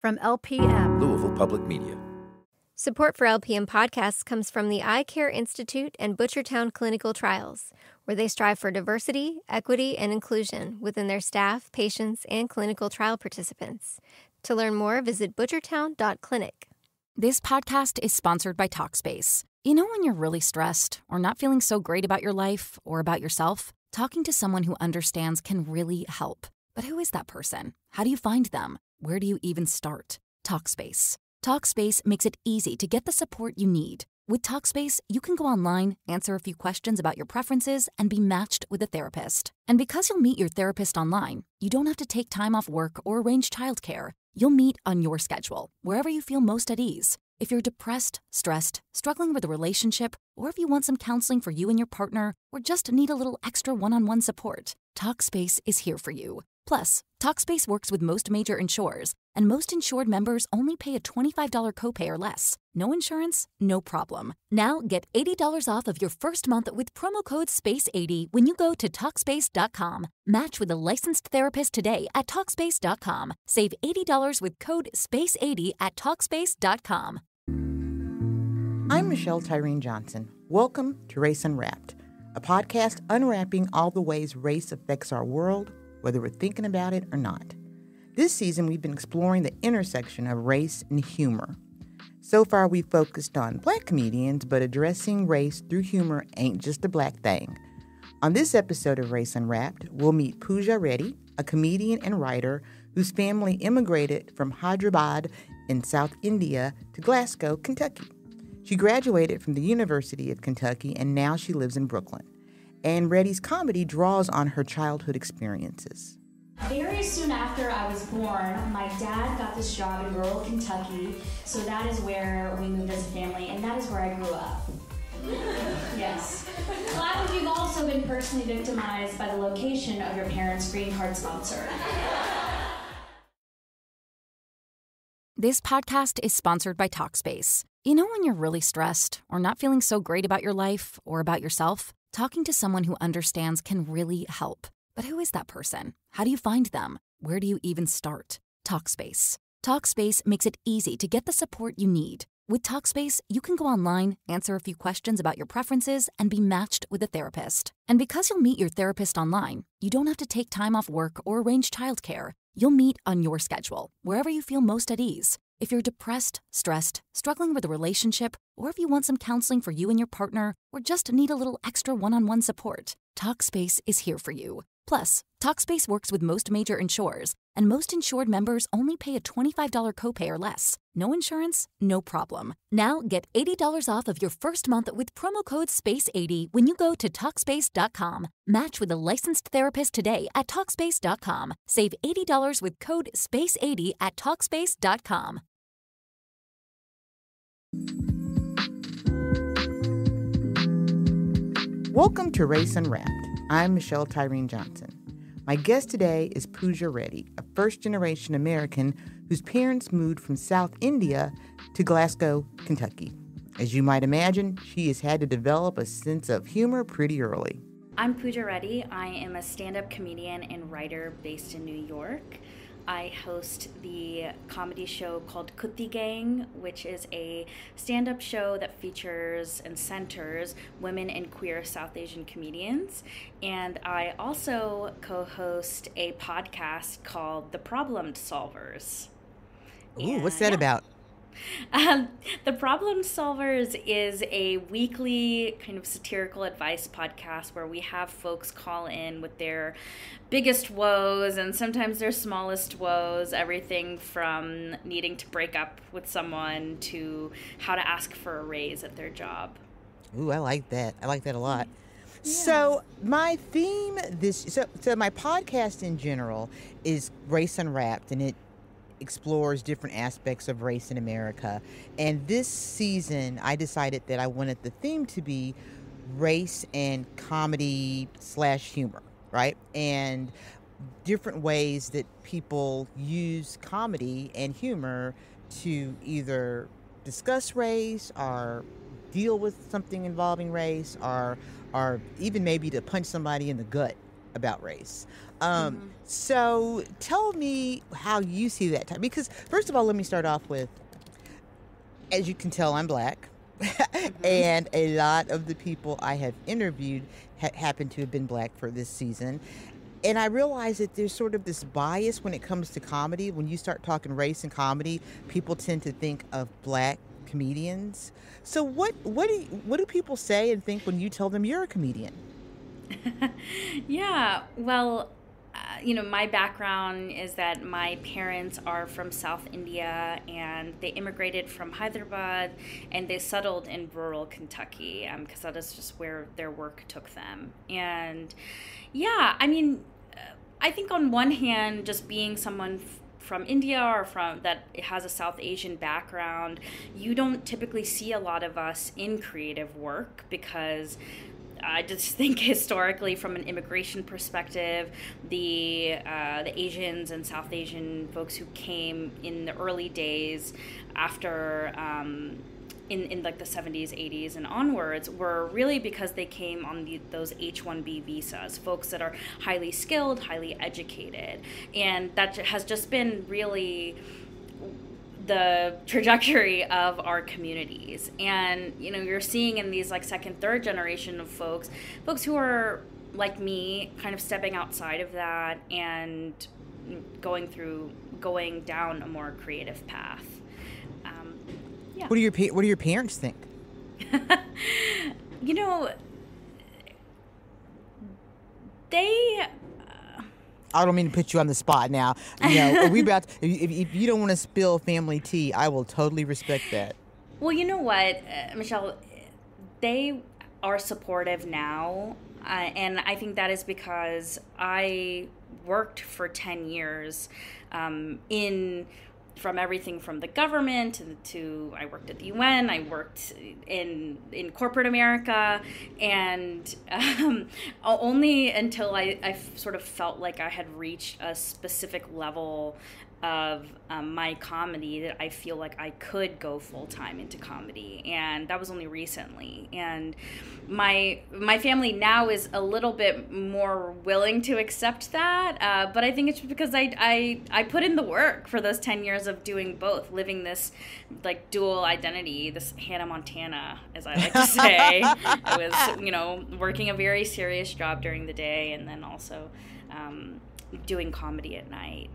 From LPM, Louisville Public Media. Support for LPM podcasts comes from the Eye Care Institute and Butchertown Clinical Trials, where they strive for diversity, equity, and inclusion within their staff, patients, and clinical trial participants. To learn more, visit butchertown.clinic. This podcast is sponsored by Talkspace. You know when you're really stressed or not feeling so great about your life or about yourself? Talking to someone who understands can really help. But who is that person? How do you find them? Where do you even start? Talkspace. Talkspace makes it easy to get the support you need. With Talkspace, you can go online, answer a few questions about your preferences, and be matched with a therapist. And because you'll meet your therapist online, you don't have to take time off work or arrange childcare. You'll meet on your schedule, wherever you feel most at ease. If you're depressed, stressed, struggling with a relationship, or if you want some counseling for you and your partner, or just need a little extra one-on-one support, Talkspace is here for you. Plus, Talkspace works with most major insurers, and most insured members only pay a $25 copay or less. No insurance, no problem. Now get $80 off of your first month with promo code SPACE80 when you go to Talkspace.com. Match with a licensed therapist today at Talkspace.com. Save $80 with code SPACE80 at Talkspace.com. I'm Michelle Tyreen Johnson. Welcome to Race Unwrapped, a podcast unwrapping all the ways race affects our world, whether we're thinking about it or not. This season, we've been exploring the intersection of race and humor. So far, we've focused on Black comedians, but addressing race through humor ain't just a Black thing. On this episode of Race Unwrapped, we'll meet Pooja Reddy, a comedian and writer whose family immigrated from Hyderabad in South India to Glasgow, Kentucky. She graduated from the University of Kentucky, and now she lives in Brooklyn. And Reddy's comedy draws on her childhood experiences. Very soon after I was born, my dad got this job in rural Kentucky, so that is where we moved as a family, and that is where I grew up. Yes. A lot of you have also been personally victimized by the location of your parents' green card sponsor. This podcast is sponsored by Talkspace. You know when you're really stressed or not feeling so great about your life or about yourself? Talking to someone who understands can really help. But who is that person? How do you find them? Where do you even start? Talkspace. Talkspace makes it easy to get the support you need. With Talkspace, you can go online, answer a few questions about your preferences, and be matched with a therapist. And because you'll meet your therapist online, you don't have to take time off work or arrange childcare. You'll meet on your schedule, wherever you feel most at ease. If you're depressed, stressed, struggling with a relationship, or if you want some counseling for you and your partner, or just need a little extra one-on-one support, Talkspace is here for you. Plus, Talkspace works with most major insurers, and most insured members only pay a $25 copay or less. No insurance, no problem. Now get $80 off of your first month with promo code SPACE80 when you go to Talkspace.com. Match with a licensed therapist today at Talkspace.com. Save $80 with code SPACE80 at Talkspace.com. Welcome to Race Unwrapped. I'm Michelle Tyreen Johnson. My guest today is Pooja Reddy, a first-generation American whose parents moved from South India to Glasgow, Kentucky. As you might imagine, she has had to develop a sense of humor pretty early. I'm Pooja Reddy. I am a stand-up comedian and writer based in New York. I host the comedy show called Kutti Gang, which is a stand-up show that features and centers women and queer South Asian comedians. And I also co-host a podcast called The Problem Solvers. Ooh, what's that about? The Problem Solvers is a weekly kind of satirical advice podcast where we have folks call in with their biggest woes and sometimes their smallest woes, everything from needing to break up with someone to how to ask for a raise at their job. Ooh, I like that. I like that a lot. Yeah. So my theme so my podcast in general is Race Unwrapped, and it explores different aspects of race in America. And this season, I decided that I wanted the theme to be race and comedy/humor, right? And different ways that people use comedy and humor to either discuss race or deal with something involving race or even maybe to punch somebody in the gut about race. So tell me how you see that time. Because first of all, let me start off with, as you can tell, I'm Black. And a lot of the people I have interviewed happen to have been Black for this season. And I realize that there's sort of this bias when it comes to comedy. When you start talking race and comedy, people tend to think of Black comedians. So what do people say and think when you tell them you're a comedian? Yeah, well, my background is that my parents are from South India, and they immigrated from Hyderabad, and they settled in rural Kentucky because that is just where their work took them. And yeah, I think on one hand, just being someone from India or from that has a South Asian background, you don't typically see a lot of us in creative work because I just think historically, from an immigration perspective, the Asians and South Asian folks who came in the early days after in like the 70s, 80s, and onwards were really because they came on those H-1B visas, folks that are highly skilled, highly educated, and that has just been really the trajectory of our communities. And you're seeing in these like second, third generation of folks who are like me, kind of stepping outside of that and going down a more creative path. Yeah. What do your parents think? They I don't mean to put you on the spot now. Are we about to, if you don't want to spill family tea, I will totally respect that. Well, you know what, Michelle, they are supportive now, and I think that is because I worked for 10 years from everything from the government to I worked at the UN, I worked in corporate America, and only until I sort of felt like I had reached a specific level of my comedy that I feel like I could go full-time into comedy, and that was only recently. And my family now is a little bit more willing to accept that, but I think it's just because I put in the work for those 10 years of doing both, living this like dual identity, this Hannah Montana, as I like to say. I was working a very serious job during the day, and then also doing comedy at night.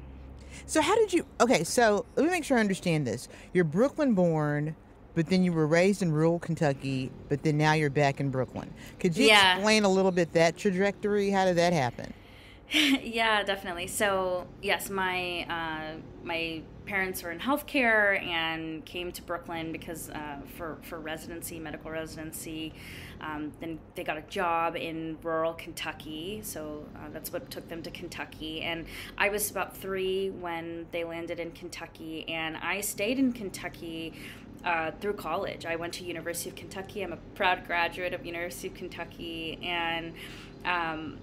So how did you, so let me make sure I understand this. You're Brooklyn born, but then you were raised in rural Kentucky, but then now you're back in Brooklyn. Could you explain a little bit that trajectory? How did that happen? Yeah, definitely. So yes, my parents were in healthcare and came to Brooklyn because for residency, medical residency. Then they got a job in rural Kentucky, so that's what took them to Kentucky. And I was about 3 when they landed in Kentucky, and I stayed in Kentucky through college. I went to University of Kentucky. I'm a proud graduate of University of Kentucky, and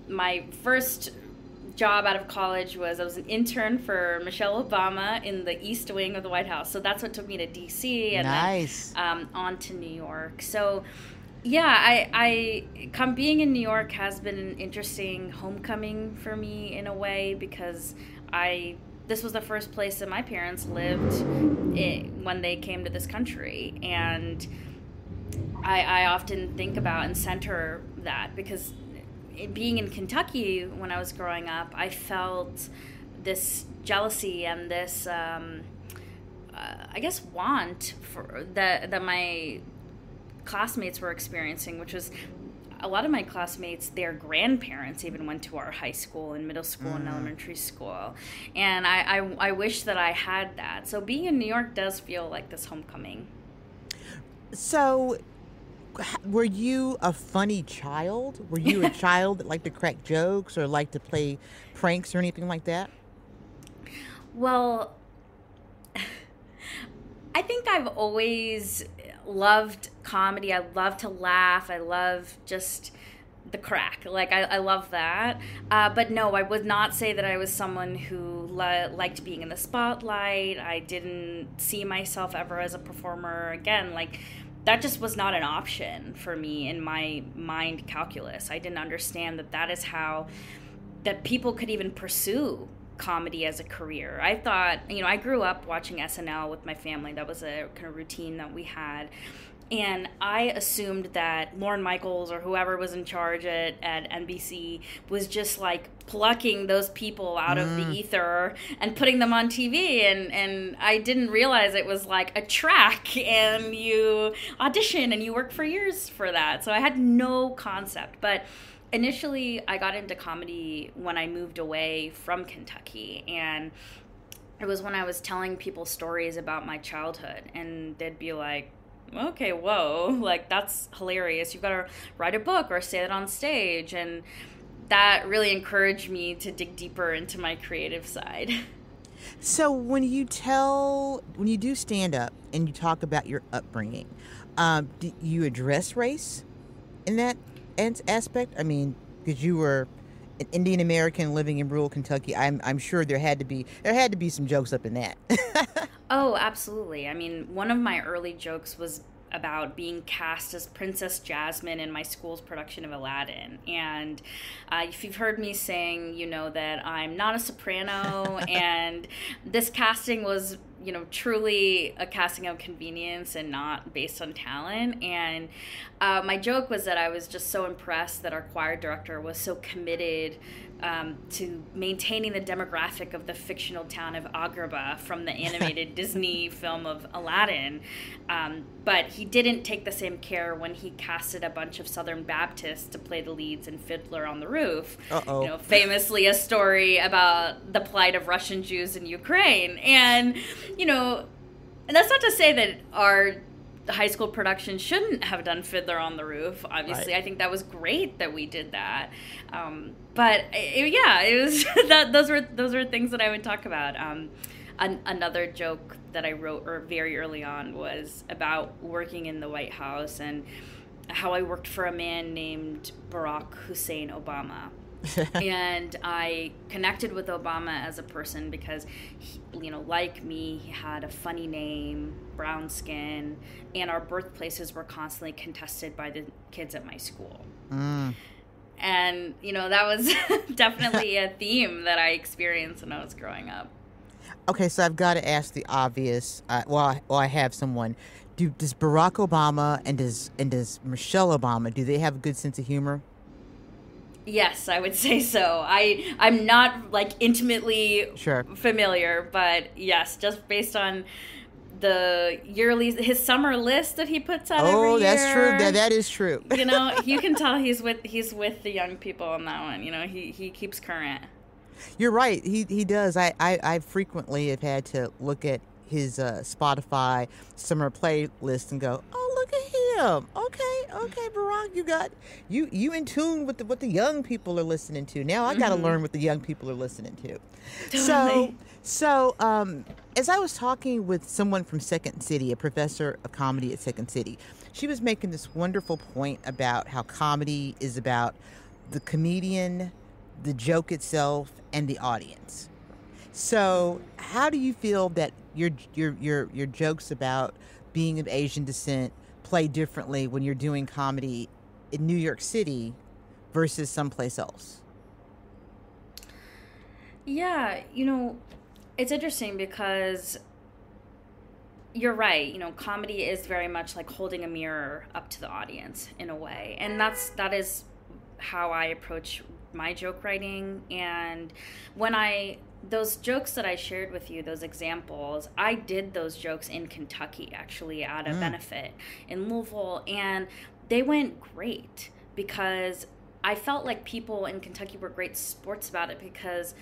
my first job out of college I was an intern for Michelle Obama in the East Wing of the White House. So that's what took me to DC and then on to New York. So yeah, being in New York has been an interesting homecoming for me in a way, because this was the first place that my parents lived when they came to this country, and I often think about and center that, because being in Kentucky when I was growing up, I felt this jealousy and this, I guess, want for that my classmates were experiencing, which was a lot of my classmates, their grandparents even went to our high school and middle school and elementary school, and I wish that I had that. So being in New York does feel like this homecoming. So were you a funny child? Were you a child that liked to crack jokes or liked to play pranks or anything like that? Well, I think I've always loved comedy. I love to laugh. I love just the crack. Like, I love that. But no, I would not say that I was someone who liked being in the spotlight. I didn't see myself ever as a performer. Again, like, that just was not an option for me in my mind calculus. I didn't understand that is how that people could even pursue comedy as a career. I thought, I grew up watching SNL with my family. That was a kind of routine that we had. And I assumed that Lorne Michaels or whoever was in charge at NBC was just like plucking those people out of the ether and putting them on TV. And I didn't realize it was like a track, and you audition and you work for years for that. So I had no concept. But initially, I got into comedy when I moved away from Kentucky. And it was when I was telling people stories about my childhood. And they'd be like, okay, whoa, like that's hilarious. You've got to write a book or say that on stage. And that really encouraged me to dig deeper into my creative side. So when you do stand up and you talk about your upbringing, do you address race in that aspect? I mean, because you were an Indian American living in rural Kentucky, I'm sure there had to be some jokes up in that. Oh, absolutely. I mean, one of my early jokes was about being cast as Princess Jasmine in my school's production of Aladdin. And if you've heard me sing, you know that I'm not a soprano, and this casting was, truly a casting of convenience and not based on talent. And my joke was that I was just so impressed that our choir director was so committed to maintaining the demographic of the fictional town of Agrabah from the animated Disney film of Aladdin. But he didn't take the same care when he casted a bunch of Southern Baptists to play the leads in Fiddler on the Roof. Uh-oh. Famously a story about the plight of Russian Jews in Ukraine. And, and that's not to say that our high school production shouldn't have done Fiddler on the Roof. Obviously, right. I think that was great that we did that. But it was those were things that I would talk about. Another joke that I wrote very early on was about working in the White House and how I worked for a man named Barack Hussein Obama. And I connected with Obama as a person because, like me, he had a funny name, brown skin, and our birthplaces were constantly contested by the kids at my school. And, that was definitely a theme that I experienced when I was growing up. Okay, so I've got to ask the obvious. I have someone. Does Barack Obama and does Michelle Obama, do they have a good sense of humor? Yes, I would say so. I'm not intimately familiar, but yes, just based on the his summer list that he puts out every year. Oh, that's true. That is true. You can tell he's with the young people on that one. He keeps current. You're right. He does. I frequently have had to look at his Spotify summer playlist and go, oh, look at him. Okay, Barack, you in tune with what the young people are listening to. Now I got to learn what the young people are listening to. Totally. So as I was talking with someone from Second City, a professor of comedy at Second City, she was making this wonderful point about how comedy is about the comedian, the joke itself, and the audience. So how do you feel that your jokes about being of Asian descent play differently when you're doing comedy in New York City versus someplace else? Yeah, it's interesting because you're right. Comedy is very much like holding a mirror up to the audience in a way. And that is how I approach my joke writing. And those jokes that I shared with you, those examples, I did those jokes in Kentucky, actually, at a benefit in Louisville, and they went great because I felt like people in Kentucky were great sports about it because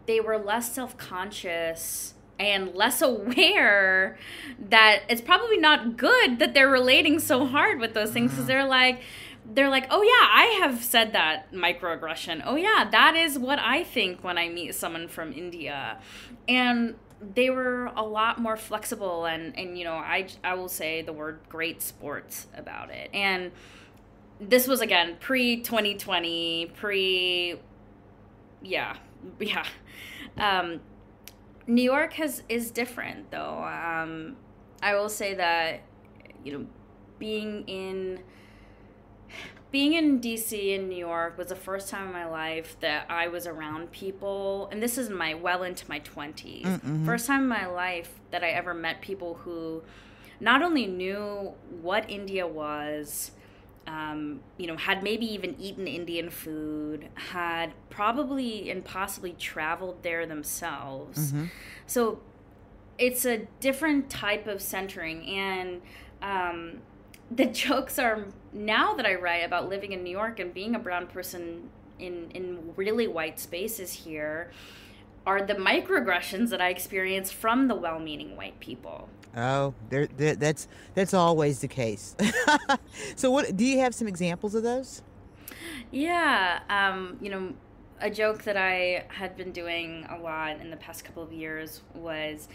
they were less self-conscious and less aware that it's probably not good that they're relating so hard with those things because they're like, oh yeah, I have said that microaggression. Oh yeah, that is what I think when I meet someone from India. And they were a lot more flexible and I will say the word great sports about it. And this was, again, pre-2020, New York is different, though. I will say that, being in being in DC and New York was the first time in my life that I was around people, and this is well into my 20s. Mm-hmm. First time in my life that I ever met people who not only knew what India was, had maybe even eaten Indian food, had probably and possibly traveled there themselves. Mm-hmm. So it's a different type of centering, and the jokes are, now that I write about living in New York and being a brown person in really white spaces here, are the microaggressions that I experience from the well-meaning white people. Oh, that's always the case. So what do you have some examples of those? Yeah, a joke that I had been doing a lot in the past couple of years was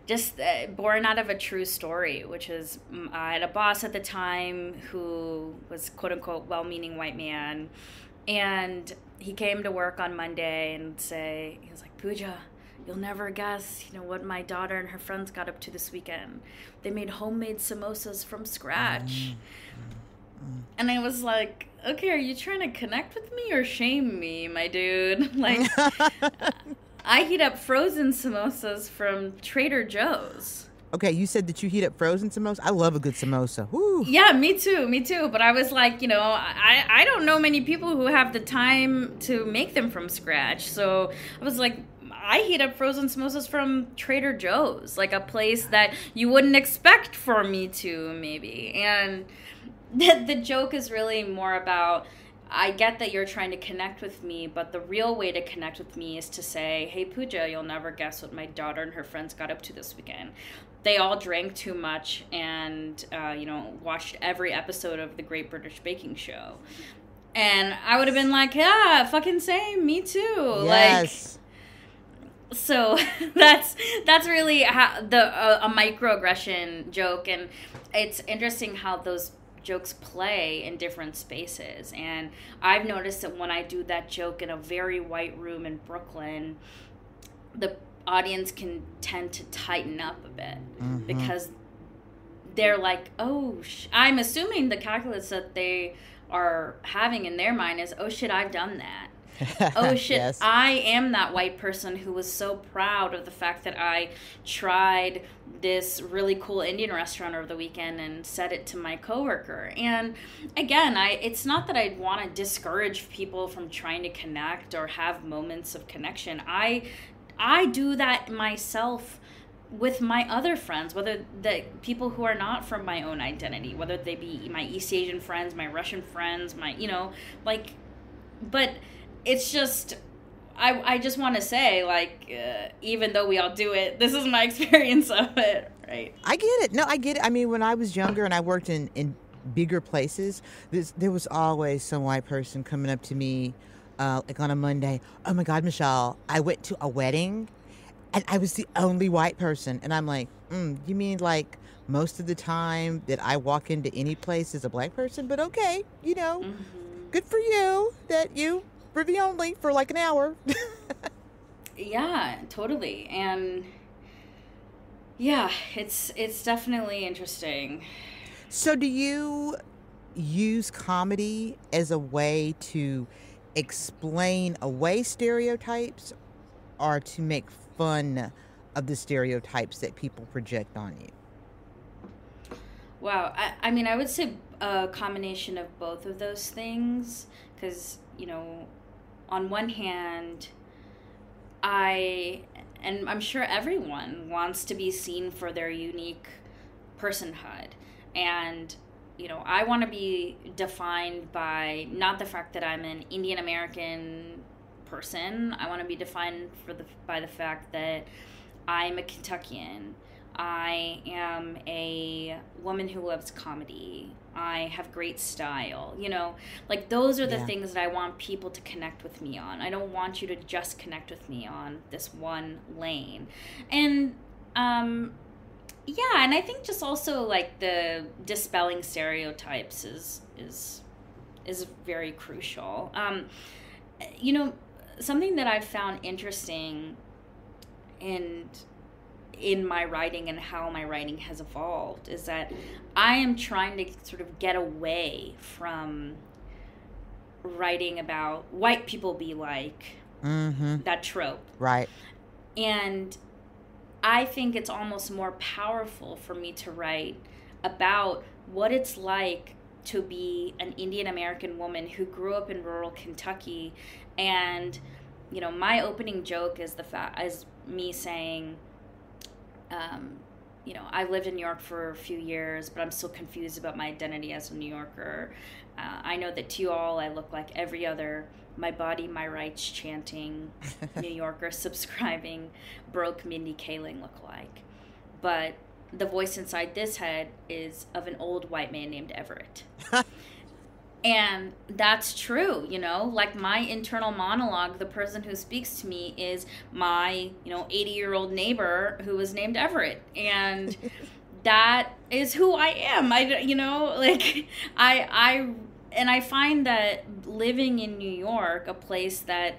just born out of a true story, which is I had a boss at the time who was quote-unquote well-meaning white man, and he came to work on Monday and he was like, Pooja, you'll never guess, what my daughter and her friends got up to this weekend. They made homemade samosas from scratch. And I was like, okay, are you trying to connect with me or shame me, my dude? Like, I heat up frozen samosas from Trader Joe's. Okay, you said that you heat up frozen samosas. I love a good samosa. Woo. Yeah, me too. But I was like, I don't know many people who have the time to make them from scratch. So I was like, I heat up frozen samosas from Trader Joe's, like a place that you wouldn't expect for me to, maybe. And the joke is really more about, I get that you're trying to connect with me, but the real way to connect with me is to say, hey, Pooja, you'll never guess what my daughter and her friends got up to this weekend. They all drank too much and, watched every episode of the Great British Baking Show. And I would have been like, yeah, fucking same, me too. Yes. So that's really how a microaggression joke, and it's interesting how those jokes play in different spaces. And I've noticed that when I do that joke in a very white room in Brooklyn, the audience can tend to tighten up a bit, because they're like, oh, I'm assuming the calculus that they are having in their mind is, oh shit, I've done that. Oh shit, yes. I am that white person who was so proud of the fact that I tried this really cool Indian restaurant over the weekend and said it to my coworker. And again, it's not that I want to discourage people from trying to connect or have moments of connection. I do that myself with my other friends, whether the people who are not from my own identity, whether they be my East Asian friends, my Russian friends, but it's just, I just want to say, even though we all do it, this is my experience of it, right? I get it. No, I get it. I mean, when I was younger and I worked in bigger places, there was always some white person coming up to me, like on a Monday. Oh my God, Michelle, I went to a wedding and I was the only white person. And I'm like, you mean like most of the time that I walk into any place as a black person? But okay, good for you that you were the only for like an hour. Yeah, totally. And yeah, it's definitely interesting. So do you use comedy as a way to explain away stereotypes or to make fun of the stereotypes that people project on you? Wow. I mean, I would say a combination of both of those things, because, on one hand, and I'm sure everyone wants to be seen for their unique personhood. And, I want to be defined by not the fact that I'm an Indian American person. I want to be defined by the fact that I'm a Kentuckian. I am a woman who loves comedy. I have great style. Those are the things that I want people to connect with me on. I don't want you to just connect with me on this one lane. And, and I think just also the dispelling stereotypes is very crucial. Something that I've found interesting in my writing and how my writing has evolved is that I am trying to sort of get away from writing about white people be like, that trope. Right. And I think it's almost more powerful for me to write about what it's like to be an Indian American woman who grew up in rural Kentucky. And, you know, my opening joke is me saying, you know, I lived in New York for a few years, but I'm still confused about my identity as a New Yorker. I know that to you all, I look like every other my body, my rights chanting New Yorker subscribing broke Mindy Kaling lookalike. But the voice inside this head is of an old white man named Everett. And that's true, you know, like my internal monologue, the person who speaks to me is my, you know, 80-year-old neighbor who was named Everett. And that is who I am. I find that living in New York, a place that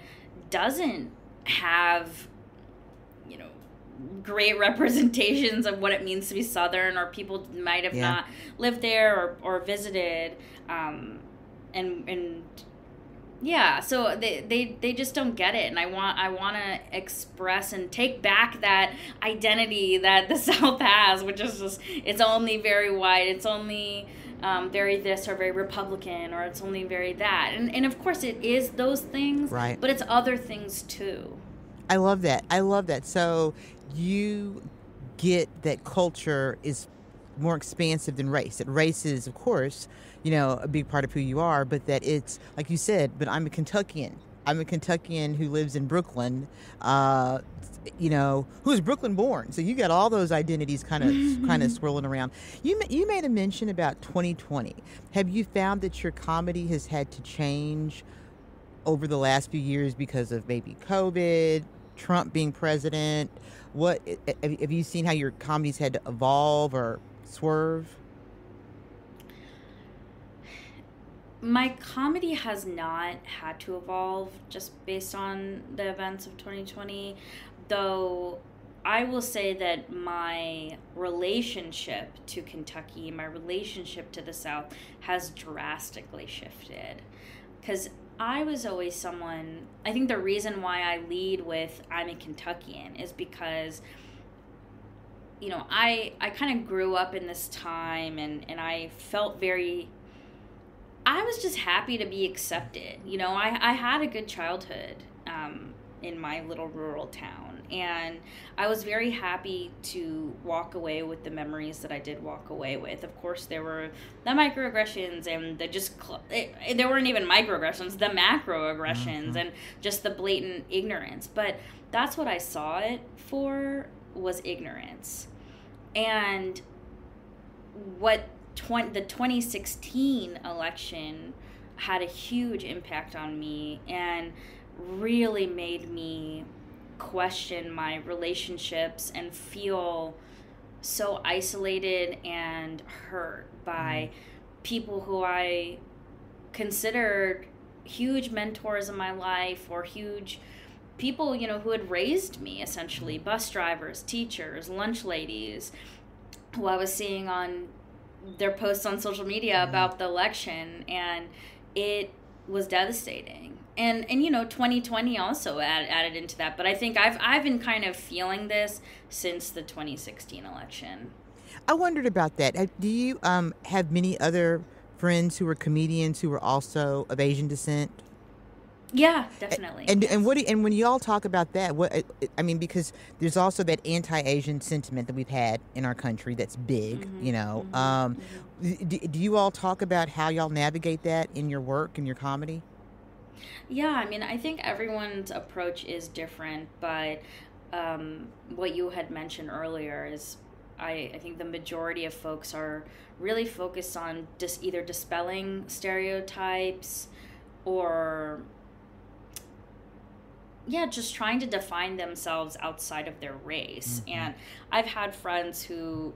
doesn't have, you know, great representations of what it means to be Southern, or people might have not lived there or visited, so they just don't get it, and I want to express and take back that identity that the South has, which is just, it's only very white, it's only very this or very Republican, or it's only very that, and of course it is those things, right? But it's other things too. I love that. So you get that culture is more expansive than race. That race is, of course, you know, a big part of who you are, but that it's, like you said, but I'm a Kentuckian. I'm a Kentuckian who lives in Brooklyn, you know, who's Brooklyn born. So you got all those identities kind of swirling around. You made a mention about 2020. Have you found that your comedy has had to change over the last few years because of maybe COVID, Trump being president? What have you seen how your comedy's had to evolve or swerve? My comedy has not had to evolve just based on the events of 2020, though I will say that my relationship to Kentucky, my relationship to the South has drastically shifted. Because I was always someone, I think the reason why I lead with I'm a Kentuckian is because, you know, I kind of grew up in this time, and I felt I was just happy to be accepted. You know, I had a good childhood in my little rural town, and I was very happy to walk away with the memories that I did walk away with. Of course, there were the microaggressions and there weren't even microaggressions, the macroaggressions, and just the blatant ignorance. But that's what I saw it for, was ignorance. And what the 2016 election had a huge impact on me and really made me question my relationships and feel so isolated and hurt by people who I considered huge mentors in my life, or huge people, you know, who had raised me, essentially, bus drivers, teachers, lunch ladies, who I was seeing on their posts on social media about the election, and it was devastating. And you know, 2020 also added into that. But I think I've been kind of feeling this since the 2016 election. I wondered about that. Do you have many other friends who are comedians who are also of Asian descent? Yeah, definitely. And yes. and when you all talk about that, because there's also that anti-Asian sentiment that we've had in our country that's big, you know. Do you all talk about how y'all navigate that in your work and your comedy? Yeah, I mean, I think everyone's approach is different, but what you had mentioned earlier is I think the majority of folks are really focused on either dispelling stereotypes or just trying to define themselves outside of their race. And I've had friends who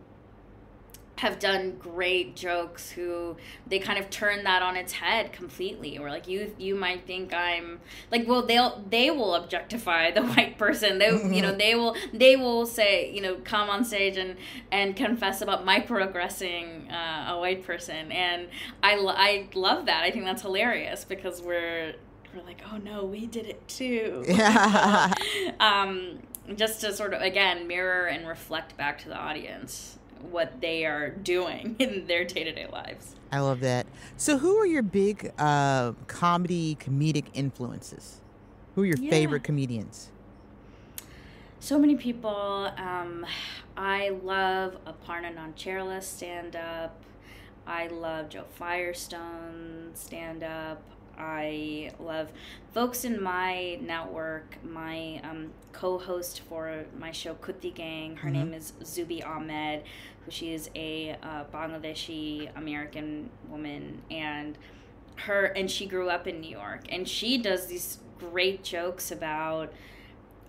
have done great jokes who they kind of turn that on its head completely, or like you might think I'm like, well, they will objectify the white person. They they will say, come on stage and confess about microaggressing a white person, and I love that. I think that's hilarious because we're like, oh no, we did it too. Yeah. Just to sort of again mirror and reflect back to the audience what they are doing in their day-to-day lives. I love that. So who are your big comedic influences? Who are your favorite comedians? So many people. I love Aparna Nancherla stand-up. I love Joe Firestone stand-up. I love folks in my network. My co-host for my show Kutti Gang, her name is Zubi Ahmed, she is a Bangladeshi American woman, and she grew up in New York, and she does these great jokes about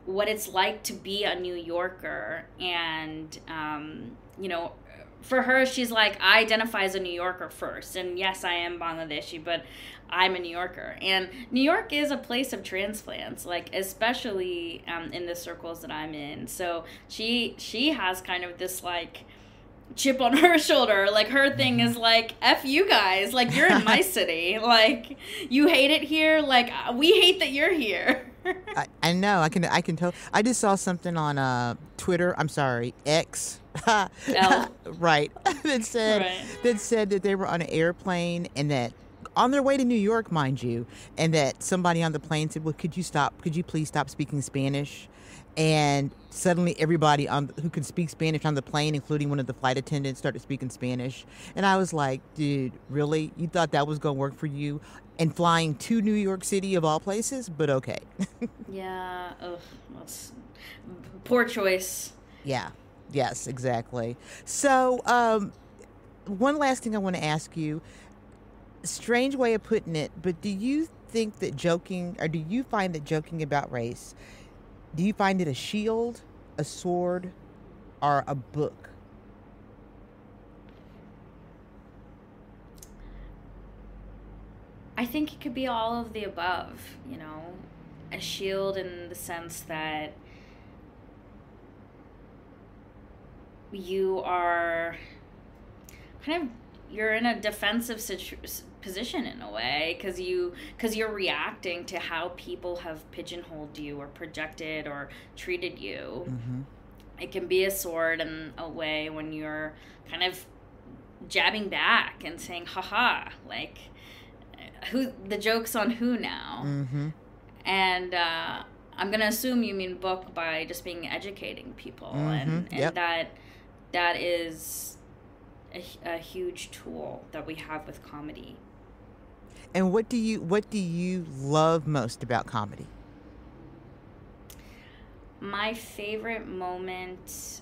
what it's like to be a New Yorker, and for her, she's like, I identify as a New Yorker first, and yes, I am Bangladeshi, but I'm a New Yorker. And New York is a place of transplants, like especially in the circles that I'm in. So she has kind of this like chip on her shoulder. Like her thing is like, F you guys, like you're in my city, like you hate it here, like we hate that you're here. I know. I can tell. I just saw something on Twitter. I'm sorry, X. Right. that said that they were on an airplane and that on their way to New York, mind you, and that somebody on the plane said, "Well, could you please stop speaking Spanish?" And suddenly everybody who could speak Spanish on the plane, including one of the flight attendants, started speaking Spanish. And I was like, dude, really? You thought that was going to work for you? And flying to New York City of all places? But okay. Yeah. That's poor choice. Yeah. Yes, exactly. So one last thing I want to ask you. Strange way of putting it, but do you find that joking about race, do you find it a shield, a sword, or a book? I think it could be all of the above, a shield in the sense that you are you're in a defensive position in a way because you're reacting to how people have pigeonholed you or projected or treated you. Mm-hmm. It can be a sword in a way when you're kind of jabbing back and saying, haha, like who the joke's on who now? Mm-hmm. And I'm gonna assume you mean book by just being educating people. Mm-hmm. and that is a huge tool that we have with comedy. And what do you love most about comedy? My favorite moment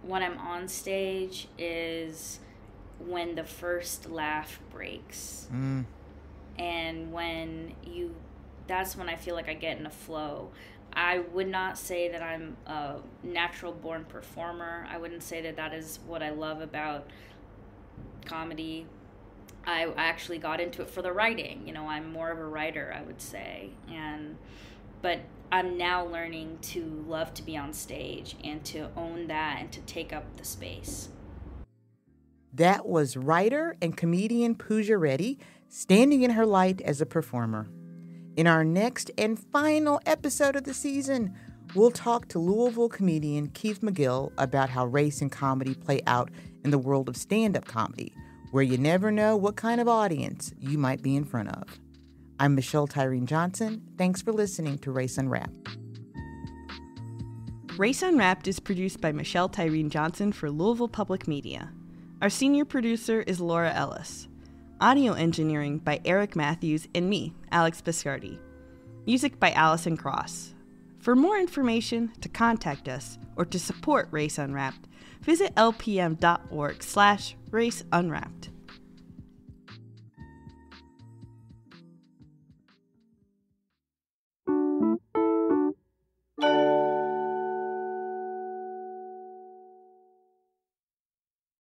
when I'm on stage is when the first laugh breaks. And that's when I feel like I get in a flow. I would not say that I'm a natural born performer. I wouldn't say that is what I love about comedy. I actually got into it for the writing. I'm more of a writer, I would say. But I'm now learning to love to be on stage and to own that and to take up the space. That was writer and comedian Pooja Reddy standing in her light as a performer. In our next and final episode of the season, we'll talk to Louisville comedian Keith McGill about how race and comedy play out in the world of stand-up comedy, where you never know what kind of audience you might be in front of. I'm Michelle Tyreen Johnson. Thanks for listening to Race Unwrapped. Race Unwrapped is produced by Michelle Tyreen Johnson for Louisville Public Media. Our senior producer is Laura Ellis. Audio engineering by Eric Matthews and me, Alex Biscardi. Music by Allison Cross. For more information, to contact us, or to support Race Unwrapped, visit lpm.org/raceunwrapped.